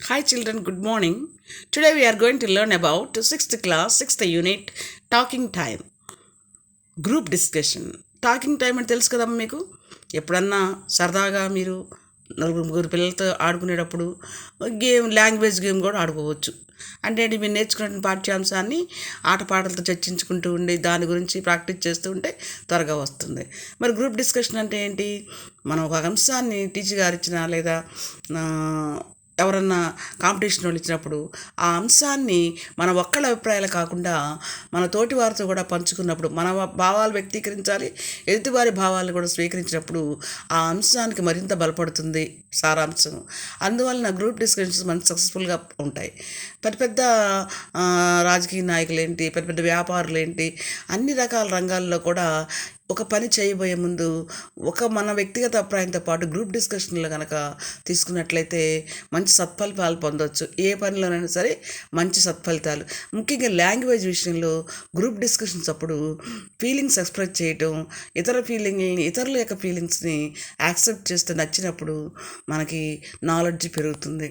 Hi children, good morning. Today we are going to learn about 6th class, 6th unit, talking time, group discussion. Talking time అని తెలుసు కదమ్మా మీకు. ఎప్పుడన్నా సరదాగా మీరు నలుగురు ముగ్గురు పిల్లలతో ఆడుకునేటప్పుడు లాంగ్వేజ్ గేమ్ కూడా ఆడుకోవచ్చు. అంటే మీరు నేర్చుకున్న పాఠ్యాంశాన్ని ఆటపాటలతో చర్చించుకుంటూ ఉండి దాని గురించి ప్రాక్టీస్ చేస్తూ ఉంటే త్వరగా వస్తుంది. మరి గ్రూప్ డిస్కషన్ అంటే ఏంటి? మనం ఒక అంశాన్ని టీచర్ గారు ఇచ్చిన లేదా ఎవరన్నా కాంపిటీషన్ వాళ్ళు ఇచ్చినప్పుడు ఆ అంశాన్ని మన ఒక్కళ్ళ అభిప్రాయాలు కాకుండా మన తోటి వారితో కూడా పంచుకున్నప్పుడు మన భావాలు వ్యక్తీకరించాలి, ఎదుటివారి భావాలు కూడా స్వీకరించినప్పుడు ఆ అంశానికి మరింత బలపడుతుంది సారాంశం. అందువలన గ్రూప్ డిస్కషన్స్ మనకు సక్సెస్ఫుల్గా ఉంటాయి. పెద్ద పెద్ద రాజకీయ నాయకులు ఏంటి, పెద్ద పెద్ద వ్యాపారులు ఏంటి, అన్ని రకాల రంగాల్లో కూడా ఒక పని చేయబోయే ముందు మన వ్యక్తిగత అభిప్రాయంతో పాటు గ్రూప్ డిస్కషన్లో కనుక తీసుకున్నట్లయితే మంచి సత్ఫలితాలు పొందవచ్చు. ఏ పనిలోనైనా సరే మంచి సత్ఫలితాలు. ముఖ్యంగా లాంగ్వేజ్ విషయంలో గ్రూప్ డిస్కషన్స్ అప్పుడు ఫీలింగ్స్ ఎక్స్ప్రెస్ చేయటం, ఇతరుల యొక్క ఫీలింగ్స్ని యాక్సెప్ట్ చేస్తే నచ్చినప్పుడు మనకి నాలెడ్జ్ పెరుగుతుంది.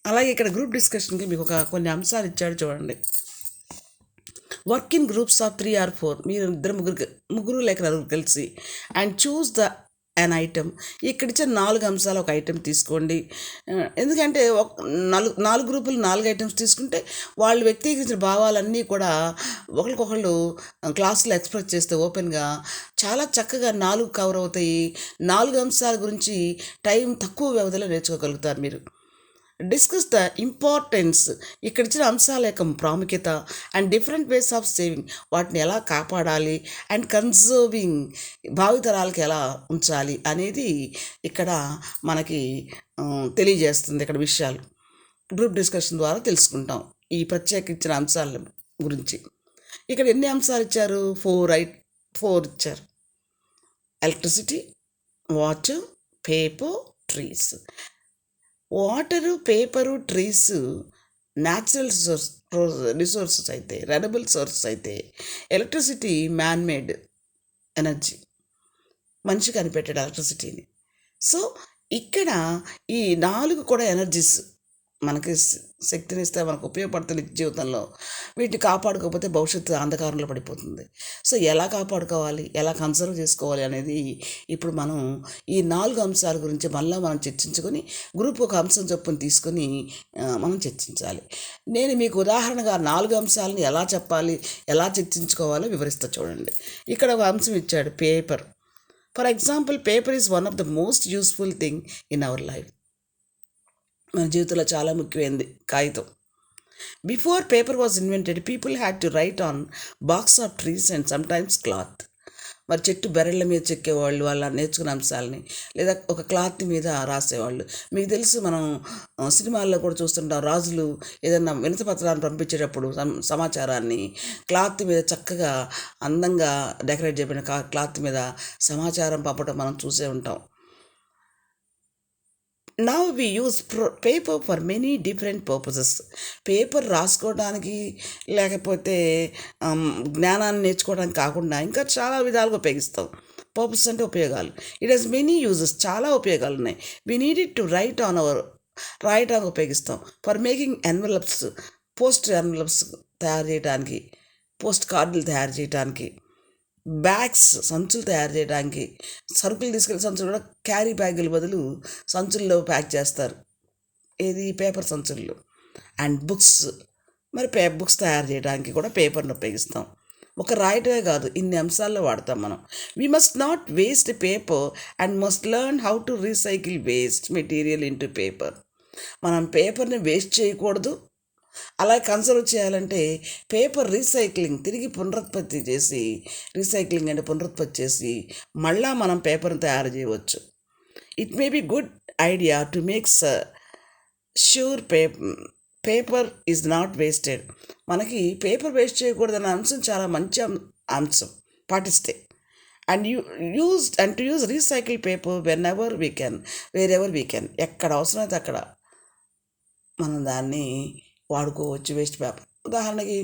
అలాగే ఇక్కడ గ్రూప్ డిస్కషన్కి మీకు కొన్ని అంశాలు ఇచ్చాడు చూడండి. Work in groups of 3 or 4, మీరు ముగ్గురు లేక నలుగురు కలిసి అండ్ చూస్ అన్ ఐటమ్. ఇక్కడ ఇచ్చే 4 అంశాలు ఒక ఐటెం తీసుకోండి. ఎందుకంటే నాలుగు గ్రూపులు 4 ఐటమ్స్ తీసుకుంటే వాళ్ళు వ్యక్తీకరించిన భావాలన్నీ కూడా ఒకరికొకళ్ళు క్లాసులో ఎక్స్ప్రెస్ చేస్తే ఓపెన్గా చాలా చక్కగా 4 కవర్ అవుతాయి. 4 అంశాల గురించి టైం తక్కువ వ్యవధిలో నేర్చుకోగలుగుతారు మీరు. డిస్కస్ ద ఇంపార్టెన్స్, ఇక్కడ ఇచ్చిన అంశాల యొక్క ప్రాముఖ్యత and different ways of saving, వాటిని ఎలా కాపాడాలి అండ్ కన్జర్వింగ్, భావితరాలకు ఎలా ఉంచాలి అనేది ఇక్కడ మనకి తెలియజేస్తుంది. ఇక్కడ విషయాలు గ్రూప్ డిస్కషన్ ద్వారా తెలుసుకుంటాం ఈ ప్రత్యేక ఇచ్చిన అంశాల గురించి. ఇక్కడ ఎన్ని అంశాలు ఇచ్చారు? 4 ఇచ్చారు. Electricity, water, paper, trees. Water, paper, trees natural resources అయితే, రెనబుల్ సోర్సెస్ అయితే, ఎలక్ట్రిసిటీ మ్యాన్మేడ్ ఎనర్జీ, మనిషి కనిపెట్టాడు ఎలక్ట్రిసిటీని. సో ఇక్కడ ఈ 4 కూడా ఎనర్జీస్ మనకి శక్తినిస్తే మనకు ఉపయోగపడుతుంది జీవితంలో. వీటిని కాపాడుకోకపోతే భవిష్యత్తు అంధకారంలో పడిపోతుంది. సో ఎలా కాపాడుకోవాలి, ఎలా కన్సర్వ్ చేసుకోవాలి అనేది ఇప్పుడు మనం ఈ 4 అంశాల గురించి మళ్ళీ మనం చర్చించుకొని గ్రూప్ ఒక అంశం చొప్పున తీసుకొని మనం చర్చించాలి. నేను మీకు ఉదాహరణగా 4 అంశాలను ఎలా చెప్పాలి, ఎలా చర్చించుకోవాలో వివరిస్తా చూడండి. ఇక్కడ ఒక అంశం ఇచ్చాడు, paper. For example, paper is one of the most useful thing in our life. మన జీవితంలో చాలా ముఖ్యమైనది కాగితం. Before paper was invented, people had to right on box of trees and sometimes cloth. మరి చెట్టు బెరళ్ళ మీద చెక్కేవాళ్ళు వాళ్ళ నేర్చుకున్న అంశాలని, లేదా ఒక క్లాత్ మీద రాసేవాళ్ళు. మీకు తెలుసు, మనం సినిమాల్లో కూడా చూస్తుంటాం, రాజులు ఏదన్నా వినతిపత్రాన్ని పంపించేటప్పుడు సమాచారాన్ని క్లాత్ మీద చక్కగా అందంగా డెకరేట్ చేయబడిన క్లాత్ మీద సమాచారం పంపడం మనం చూసే ఉంటాం. Now we use paper for many different purposes. Paper రాసుకోవడానికి లేకపోతే జ్ఞానాన్ని నేర్చుకోవడానికి కాకుండా ఇంకా చాలా విధాలుగా ఉపయోగిస్తాం. పర్పస్ అంటే ఉపయోగాలు. ఇట్ హెస్ మెనీ యూజెస్, చాలా ఉపయోగాలు ఉన్నాయి. వి నీడ్ ఇట్ టు రాయటానికి ఉపయోగిస్తాం. For making envelopes, post envelopes తయారు చేయడానికి, పోస్ట్ కార్డులు తయారు చేయడానికి, బ్యాగ్స్, సంచులు తయారు చేయడానికి. సరుకులు తీసుకెళ్ళి సంచులు కూడా క్యారీ బ్యాగుల బదులు సంచుల్లో ప్యాక్ చేస్తారు, ఏది పేపర్ సంచుల్లో. అండ్ బుక్స్, మరి బుక్స్ తయారు చేయడానికి కూడా పేపర్ని ఉపయోగిస్తాం. ఒక రాయటమే కాదు, ఇన్ని అంశాల్లో వాడతాం మనం. We must not waste paper and must learn how to recycle waste material into paper. మనం పేపర్ని వేస్ట్ చేయకూడదు. అలా కన్సర్వ్ చేయాలంటే పేపర్ రీసైక్లింగ్, తిరిగి పునరుత్పత్తి చేసి, రీసైక్లింగ్ అంటే పునరుత్పత్తి చేసి మళ్ళా మనం పేపర్ని తయారు చేయవచ్చు. It may be good idea to make sure paper is not wasted. మనకి పేపర్ వేస్ట్ చేయకూడదన్న అంశం చాలా మంచి అంశం పాటిస్తే. And to use recycle paper when we can, wherever we can. ఎక్కడ అవసరమైతే అక్కడ మనం దాన్ని వాడుకోవచ్చు, వేస్ట్ పేపర్. ఉదాహరణకి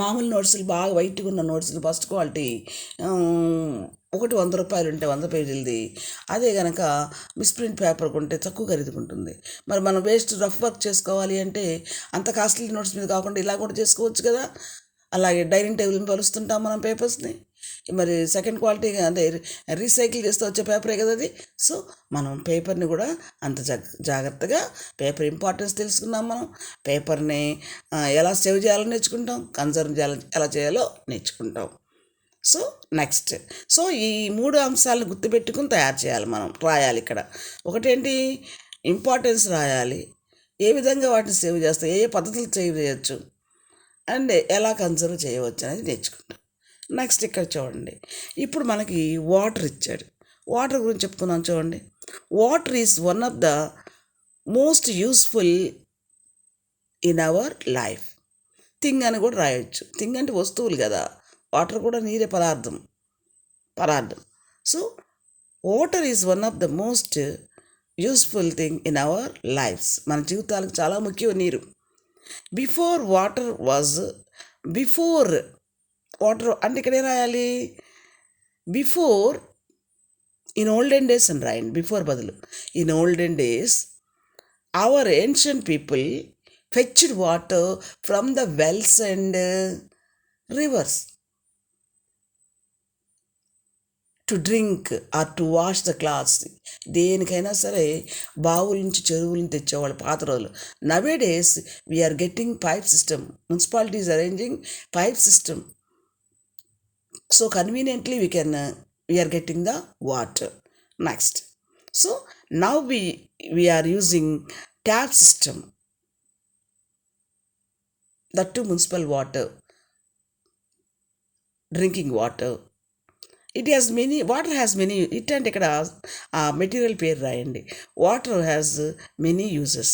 మామూలు నోట్సులు బాగా వైట్గా ఉన్న నోట్సులు ఫస్ట్ క్వాలిటీ ఒకటి ₹100 ఉంటే 100 పేజీలది. అదే కనుక మిస్ప్రింట్ పేపర్ కొంటే తక్కువ ఖరీదుకుంటుంది. మరి మనం వేస్ట్ రఫ్ వర్క్ చేసుకోవాలి అంటే అంత కాస్ట్లీ నోట్స్ మీద కాకుండా ఇలా కూడా చేసుకోవచ్చు కదా. అలాగే డైనింగ్ టేబుల్ పరుస్తుంటాం మనం పేపర్స్ని. మరి సెకండ్ క్వాలిటీ అంటే రీసైకిల్ చేస్తూ వచ్చే పేపరే కదా అది. సో మనం పేపర్ని కూడా అంత జాగ్రత్తగా పేపర్ ఇంపార్టెన్స్ తెలుసుకున్నాం. మనం పేపర్ని ఎలా సేవ్ చేయాలో నేర్చుకుంటాం, కన్జర్వ్ ఎలా చేయాలో నేర్చుకుంటాం. సో నెక్స్ట్, సో ఈ 3 అంశాలను గుర్తుపెట్టుకుని తయారు చేయాలి, మనం రాయాలి. ఇక్కడ ఒకటేంటి, ఇంపార్టెన్స్ రాయాలి, ఏ విధంగా వాటిని సేవ్ చేస్తాం, ఏ పద్ధతులు సేవ్ చేయొచ్చు అండ్ ఎలా కన్సర్వ్ చేయవచ్చు అనేది నేర్చుకుంటాం. నెక్స్ట్ ఇక్కడ చూడండి, ఇప్పుడు మనకి వాటర్ ఇచ్చాడు. వాటర్ గురించి చెప్తున్నాను చూడండి. Water is one of the most useful in our life. Thing అని కూడా రాయొచ్చు. థింగ్ అంటే వస్తువులు కదా, వాటర్ కూడా నీరే పదార్థం. So water is one of the most useful thing in our lifes. మన జీవితాలకు చాలా ముఖ్యం నీరు. బిఫోర్ వాటర్ అంటే ఇక్కడే రాయాలి, బిఫోర్ ఇన్ ఓల్డెన్ డేస్ అని రాయండి. బిఫోర్ బదులు in olden days our ancient people fetched water from the wells and rivers to drink or to wash the clothes. దేనికైనా సరే బావుల నుంచి చెరువుల నుంచి తెచ్చేవాళ్ళు పాత రోజులు. Nowadays we are getting pipe system. Municipalities arranging pipe system. So conveniently we are getting the water. Next, so now we are using tap system, that too municipal water, drinking water. Water has many, it and ikkada material pair రాయండి. Water has many uses.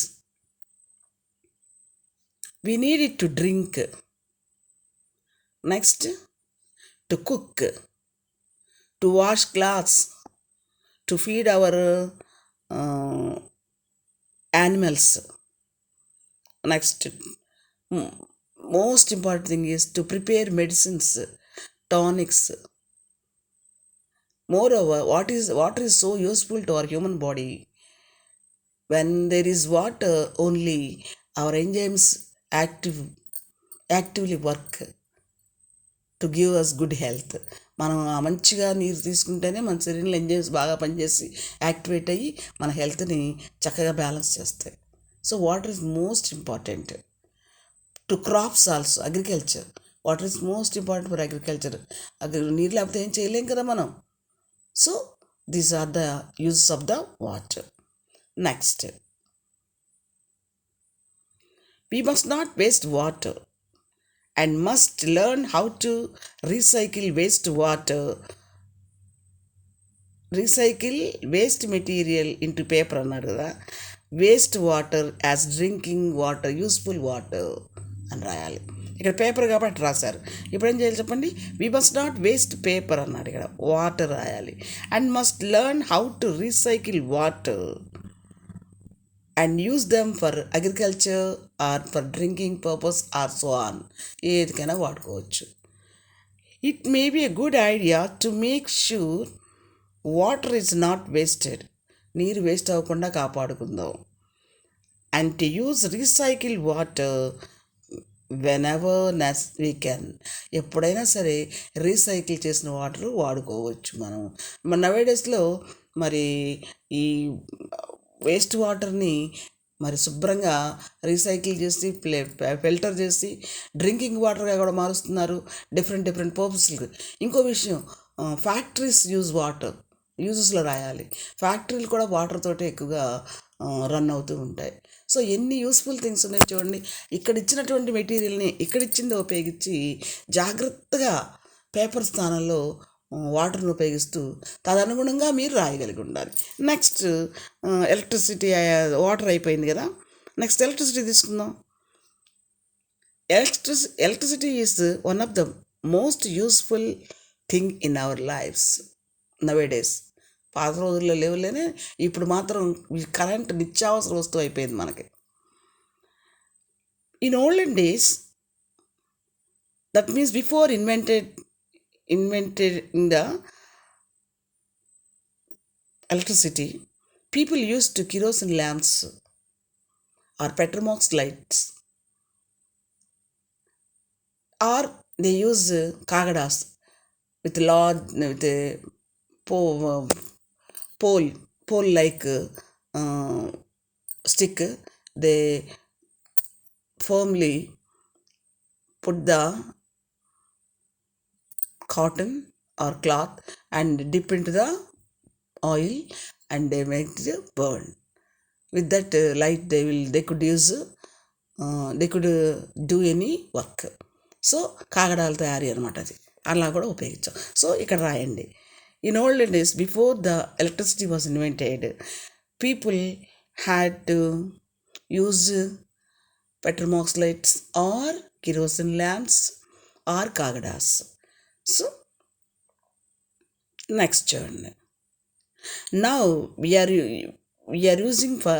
We need it to drink. Next, to cook, to wash clothes, to feed our animals. Next, most important thing is to prepare medicines, tonics. Moreover, water is so useful to our human body. When there is water only, our enzymes actively work to give us good health. మనం మంచిగా నీరు తీసుకుంటేనే మన శరీరంలో enzymes బాగా పనిచేసి activate అయ్యి మన హెల్త్ని చక్కగా బ్యాలెన్స్ చేస్తాయి. So water is most important to crops also, agriculture. Water is most important for agriculture. నీరు లేకపోతే ఏం చేయలేం కదా మనం. So these are the uses of the water. Next, we must not waste water and must learn how to recycle waste material into paper అన్నాడు కదా. Waste water as drinking water, useful water అని రాయాలి. ఇక్కడ paper కాబట్టి రాశారు. ఇప్పుడు ఏం చేయాలి చెప్పండి. We must not waste paper అన్నాడు, ఇక్కడ వాటర్ రాయాలి. And must learn how to recycle water and use them for agriculture or for drinking purpose or so on. ఏదికైనా వాడుకోవచ్చు. It may be a good idea to make sure water is not wasted. నీరు waste అవ్వకుండా కాపాడుకుందాం. And to use recycle water whenever we can. ఎప్పుడైనా సరే recycle చేసిన water వాడుకోవచ్చు మనం. మన నవేడేస్లో మరి ఈ వేస్ట్ వాటర్ని మరి శుభ్రంగా రీసైకిల్ చేసి ఫిల్టర్ చేసి డ్రింకింగ్ వాటర్గా కూడా మారుస్తున్నారు, డిఫరెంట్ పర్పస్లకు. ఇంకో విషయం, ఫ్యాక్టరీస్ యూజ్ వాటర్, యూజెస్లో రాయాలి. ఫ్యాక్టరీలు కూడా వాటర్ తోటే ఎక్కువగా రన్ అవుతూ ఉంటాయి. సో ఎన్ని యూస్ఫుల్ థింగ్స్ ఉన్నాయి చూడండి. ఇక్కడ ఇచ్చినటువంటి మెటీరియల్ని ఇక్కడ ఇచ్చింది ఉపయోగించి జాగ్రత్తగా పేపర్ స్థానంలో వాటర్ను ఉపయోగిస్తూ తదనుగుణంగా మీరు రాయగలిగి ఉండాలి. నెక్స్ట్, ఎలక్ట్రిసిటీ, వాటర్ అయిపోయింది కదా. నెక్స్ట్ ఎలక్ట్రిసిటీ తీసుకుందాం. Electricity is one of the most useful thing in our lifes nowadays. పాత రోజుల్లో లేవులేనే, ఇప్పుడు మాత్రం కరెంట్ నిత్యావసర వస్తువు అయిపోయింది మనకి. In olden days That means before invented in the electricity, people used to kerosene lamps or petromox lights, or they use kagadas with large with a pole pole pole like stick. They firmly put the cotton or cloth and dip into the oil, and they make it burn. With that light, they could use they could do any work. So కాగడాల తయారీ అనమాట అది, అలా కూడా ఉపయోగించాం. So ఇక్కడ రాయండి. In old days before the electricity was invented, people had to use petromox lights or kerosene lamps or kagadas. So next turn. Now we are using for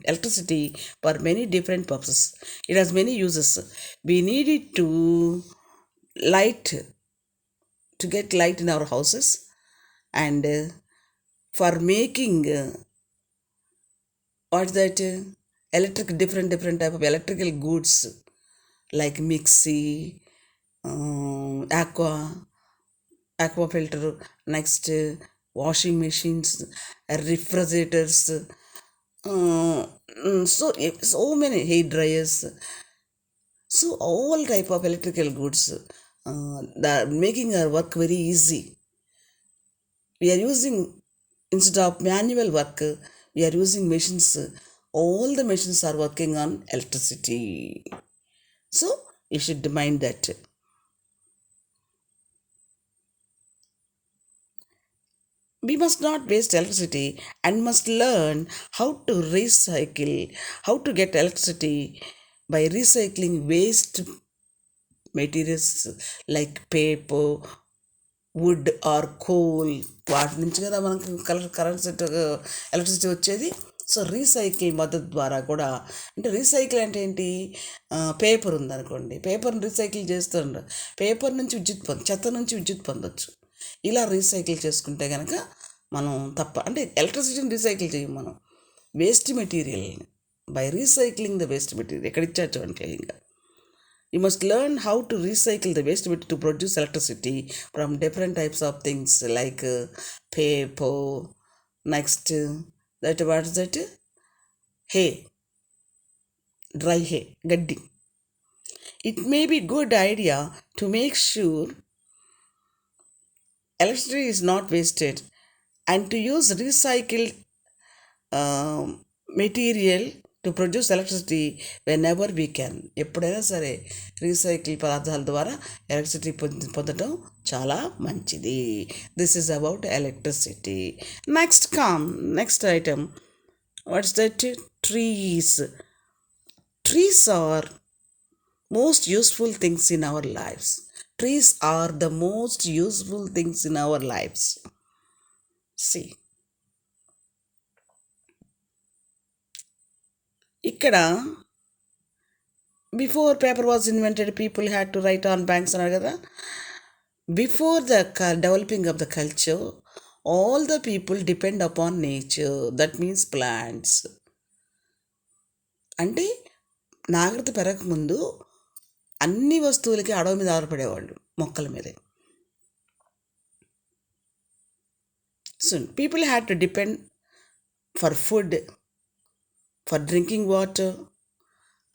electricity for many different purposes. It has many uses. We need it to light, to get light in our houses, and for making what's that electric, different type of electrical goods like mixie, aqua filter, next washing machines, refrigerators, so many hair dryers. So all type of electrical goods that making our work very easy. We are using, instead of manual work, we are using machines. All the machines are working on electricity. So you should mind that. We must not waste electricity and must learn how to recycle, how to get electricity by recycling waste materials like paper, wood or coal. వాటి నుంచి కదా మనకు current electricity వచ్చేది. So recycle మద్దతు ద్వారా కూడా, అంటే recycle అంటే ఏంటి, పేపర్ ఉందనుకోండి, పేపర్ని రీసైకిల్ చేస్తుండ్రు, పేపర్ నుంచి చెత్త నుంచి విద్యుత్ పొందొచ్చు. ఇలా రీసైకిల్ చేసుకుంటే కనుక మనం అంటే ఎలక్ట్రిసిటీని రీసైకిల్ చేయం మనం, వేస్ట్ మెటీరియల్ని. By recycling the waste material ఎక్కడ ఇచ్చారు చూడండి. ఇంకా you must learn how to recycle the waste material to produce electricity from different types of things like paper, next that what is that, hay, dry hay, gaddi. It may be good idea to make sure electricity is not wasted and to use recycled material to produce electricity whenever we can. ఎప్పుడైనా సరే recycle పదార్థాల ద్వారా electricity పొందడం చాలా మంచిది. This is about electricity. Next item, what's that, trees. Trees are most useful things in our lives. Trees are the most useful things in our lives. See, ఇక్కడ before paper was invented people had to right on banks అన్నారు కదా. Before the developing of the culture, all the people depend upon nature, that means plants. అంటే నాగరికత పెరగకముందు అన్ని వస్తువులకి అడవి మీద ఆధారపడేవాళ్ళు, మొక్కల మీదే. So people had to depend for food, for drinking water,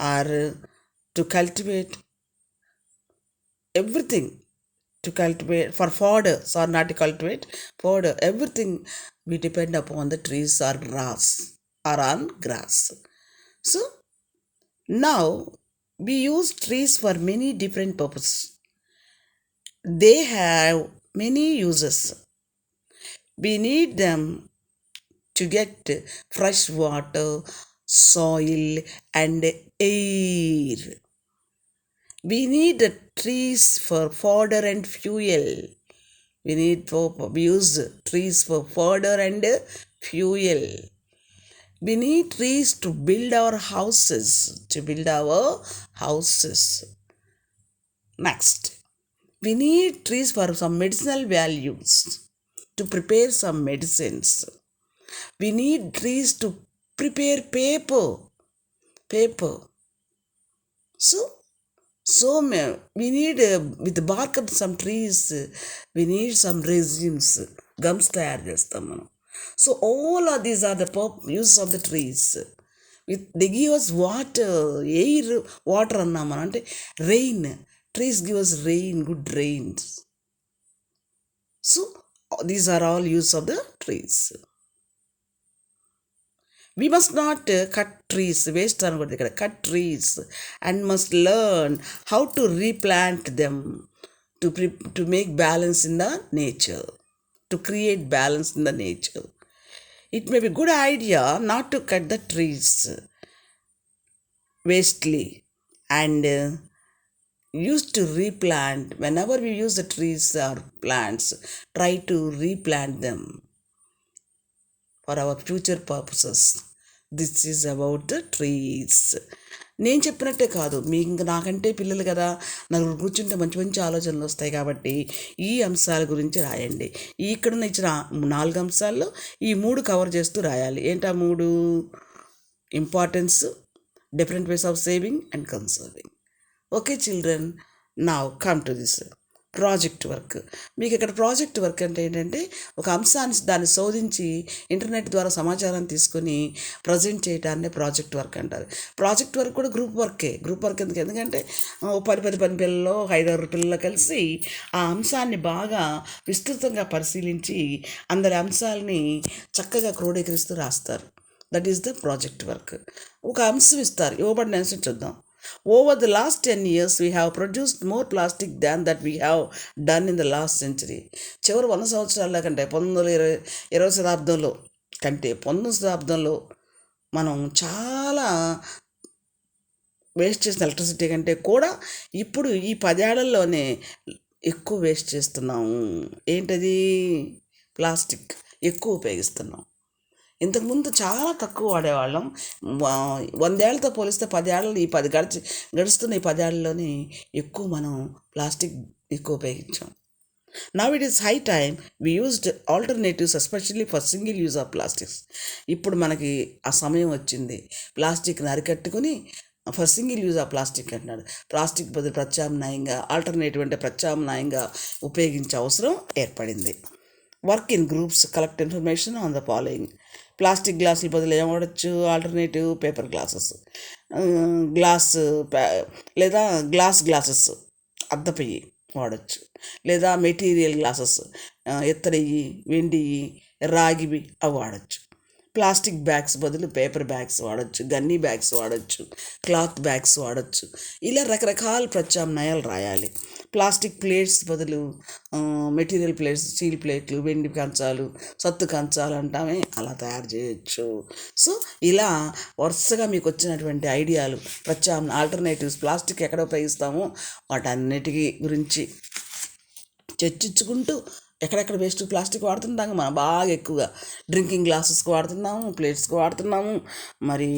or to cultivate everything, to cultivate for fodder, or not to cultivate fodder, everything we depend upon the trees or grass or on grass. So now we use trees for many different purposes. They have many uses. We need them to get fresh water, soil and air. We need the trees for fodder and fuel. We use trees for fodder and fuel. We need trees to build our houses, Next, We need trees for some medicinal values, to prepare some medicines. We need trees to prepare paper. Paper. So, we need with the bark of some trees, we need some resins, gums తయారు చేస్తాం మనం. So all of these are the uses of the trees. They give us water, air, water అన్నాం మనం, అంటే rain. Trees give us rain, good rains. So these are all use of the trees. We must not cut trees, waste అనకూడదు ఇక్కడ, cut trees, and must learn how to replant them to make balance in the nature, to create balance in the nature. It may be a good idea not to cut the trees wastely and used to replant. Whenever we use the trees or plants, try to replant them for our future purposes. This is about the trees. నేను చెప్పినట్టే కాదు, మీ ఇంకా నాకంటే పిల్లలు కదా, నలుగురు కూర్చుంటే మంచి మంచి ఆలోచనలు వస్తాయి. కాబట్టి ఈ అంశాల గురించి రాయండి. ఇక్కడున్న ఇచ్చిన 4 అంశాల్లో ఈ 3 కవర్ చేస్తూ రాయాలి. ఏంటా 3? Importance, different ways of saving and conserving. Okay children, now come to this project work. మీకు ఇక్కడ ప్రాజెక్ట్ వర్క్ అంటే ఏంటంటే, ఒక అంశాన్ని దాన్ని శోధించి ఇంటర్నెట్ ద్వారా సమాచారాన్ని తీసుకొని ప్రజెంట్ చేయడాన్ని ప్రాజెక్ట్ వర్క్ అంటారు. ప్రాజెక్ట్ వర్క్ కూడా గ్రూప్ వర్కే. గ్రూప్ వర్క్ ఎందుకంటే 10 పిల్లల్లో 5 పిల్లలు కలిసి ఆ అంశాన్ని బాగా విస్తృతంగా పరిశీలించి అందరి అంశాలని చక్కగా క్రోడీకరిస్తూ రాస్తారు. That is the project work. ఒక అంశం ఇస్తారు, ఇవ్వబడిన అంశం చూద్దాం. Over the last 10 years, we have produced more plastic than that we have done in the last century. చివరి 100 సంవత్సరాల కంటే 1920 శతాబ్దంలో కంటే 19 శతాబ్దంలో మనం చాలా వేస్ట్ చేసిన ఎలక్ట్రిసిటీ కంటే కూడా ఇప్పుడు ఈ 10 ఏళ్లలోనే ఎక్కువ వేస్ట్ చేస్తున్నాము. ఏంటది? ప్లాస్టిక్ ఎక్కువ ఉపయోగిస్తున్నాం. ఇంతకుముందు చాలా తక్కువ వాడేవాళ్ళం. 100 ఏళ్ళతో పోలిస్తే 10 ఏళ్ళు, ఈ 10 గడుస్తున్న ఈ 10 ఏళ్ళలోనే ఎక్కువ మనం ప్లాస్టిక్ ఎక్కువ ఉపయోగించాం. Now it is high time we used alternatives, especially for single use of plastics. ఇప్పుడు మనకి ఆ సమయం వచ్చింది. ప్లాస్టిక్ని అరికట్టుకుని for single use of plastic అంటున్నాడు. ప్లాస్టిక్ బదులు ప్రత్యామ్నాయంగా, ఆల్టర్నేటివ్ అంటే ప్రత్యామ్నాయంగా ఉపయోగించే అవసరం ఏర్పడింది. Work in groups, collect information on the following. Plastic గ్లాసులు బదులు ఏం వాడచ్చు? ఆల్టర్నేటివ్ పేపర్ గ్లాసెస్, లేదా గ్లాసెస్ అద్దపయ్యి వాడచ్చు, లేదా మెటీరియల్ గ్లాసెస్ ఇత్తడివి, వెండివి, రాగివి అవి వాడచ్చు. ప్లాస్టిక్ బ్యాగ్స్ బదులు పేపర్ బ్యాగ్స్ వాడచ్చు, గన్నీ బ్యాగ్స్ వాడచ్చు, క్లాత్ బ్యాగ్స్ వాడచ్చు. ఇలా రకరకాల ప్రత్యామ్నాయాలు రాయాలి. ప్లాస్టిక్ ప్లేట్స్ బదులు మెటీరియల్ ప్లేట్స్, స్టీల్ ప్లేట్లు, వెండి కంచాలు, సత్తు కంచాలు అంటామే, అలా తయారు చేయొచ్చు. సో ఇలా వరుసగా మీకు వచ్చినటువంటి ఐడియాలు, ఆల్టర్నేటివ్స్, ప్లాస్టిక్ ఎక్కడ ఉపయోగిస్తామో వాటన్నిటికీ గురించి చర్చించుకుంటూ, ఎక్కడెక్కడ వేస్ట్ ప్లాస్టిక్ వాడుతుంటాము మనం బాగా ఎక్కువగా. డ్రింకింగ్ గ్లాసెస్కి వాడుతున్నాము, ప్లేట్స్కి వాడుతున్నాము, మరి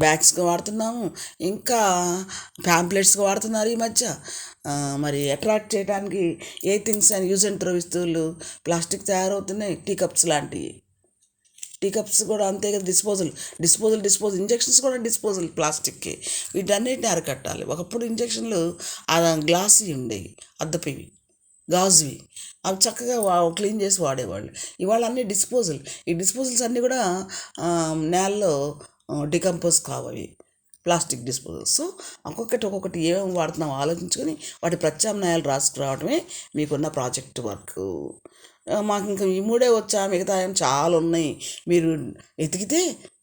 బ్యాగ్స్కి వాడుతున్నాము, ఇంకా ప్యాంప్లెట్స్కి వాడుతున్నారు ఈ మధ్య. మరి అట్రాక్ట్ చేయడానికి ఏ things and use and throw వస్తువులు ప్లాస్టిక్ తయారవుతున్నాయి. టీ కప్స్ కూడా అంతే కదా. డిస్పోజల్ ఇంజెక్షన్స్ కూడా డిస్పోజల్ ప్లాస్టిక్కి. వీటన్నిటిని అరికట్టాలి. ఒకప్పుడు ఇంజెక్షన్లు గ్లాసీ ఉండేవి, అద్దపివి, గాజువి, అవి చక్కగా క్లీన్ చేసి వాడేవాళ్ళు. ఇవాళ అన్నీ డిస్పోజల్. ఈ డిస్పోజల్స్ అన్నీ కూడా నేలలో డికంపోజ్ కావవి, ప్లాస్టిక్ డిస్పోజల్స్. సో ఒక్కొక్కటి ఏమేమి వాడుతున్నాం ఆలోచించుకొని వాటి ప్రత్యామ్నాయాలు రాసుకురావడమే మీకున్న ప్రాజెక్ట్ వర్క్. మాకు ఇంకా ఈ 3 వచ్చా, మిగతా చాలా ఉన్నాయి. మీరు ఎతికితే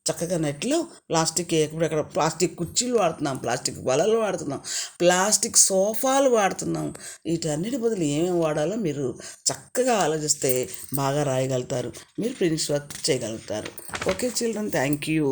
చక్కగా నెట్లో ప్లాస్టిక్ ఎక్కడెక్కడ ప్లాస్టిక్ కుర్చీలు వాడుతున్నాం, ప్లాస్టిక్ బలలు వాడుతున్నాం, ప్లాస్టిక్ సోఫాలు వాడుతున్నాం. వీటన్నిటి బదులు ఏమేమి వాడాలో మీరు చక్కగా ఆలోచిస్తే బాగా రాయగలుగుతారు, మీరు ఫినిష్ వర్క్ చేయగలుగుతారు. Okay children, thank you.